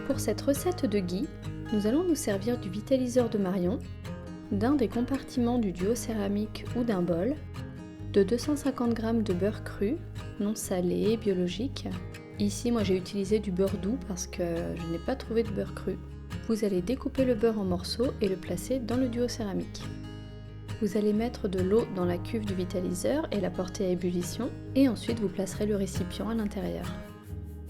Pour cette recette de ghee, nous allons nous servir du vitaliseur de Marion, d'un des compartiments du duo céramique ou d'un bol, de 250 g de beurre cru, non salé, biologique. Ici, moi j'ai utilisé du beurre doux parce que je n'ai pas trouvé de beurre cru. Vous allez découper le beurre en morceaux et le placer dans le duo céramique. Vous allez mettre de l'eau dans la cuve du vitaliseur et la porter à ébullition, et ensuite vous placerez le récipient à l'intérieur.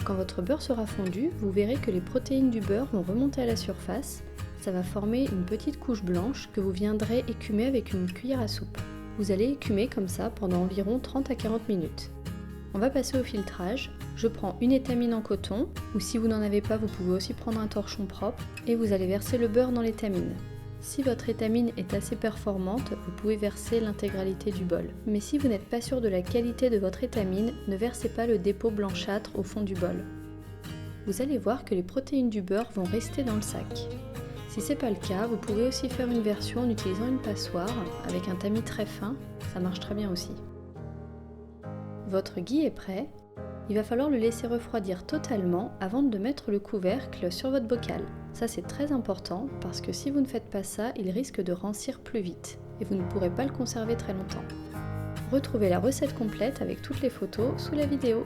Quand votre beurre sera fondu, vous verrez que les protéines du beurre vont remonter à la surface. Ça va former une petite couche blanche que vous viendrez écumer avec une cuillère à soupe. Vous allez écumer comme ça pendant environ 30 à 40 minutes. On va passer au filtrage. Je prends une étamine en coton, ou si vous n'en avez pas, vous pouvez aussi prendre un torchon propre, et vous allez verser le beurre dans l'étamine. Si votre étamine est assez performante, vous pouvez verser l'intégralité du bol. Mais si vous n'êtes pas sûr de la qualité de votre étamine, ne versez pas le dépôt blanchâtre au fond du bol. Vous allez voir que les protéines du beurre vont rester dans le sac. Si ce n'est pas le cas, vous pouvez aussi faire une version en utilisant une passoire avec un tamis très fin, ça marche très bien aussi. Votre ghee est prêt. Il va falloir le laisser refroidir totalement avant de mettre le couvercle sur votre bocal. Ça c'est très important parce que si vous ne faites pas ça, il risque de rancir plus vite et vous ne pourrez pas le conserver très longtemps. Retrouvez la recette complète avec toutes les photos sous la vidéo.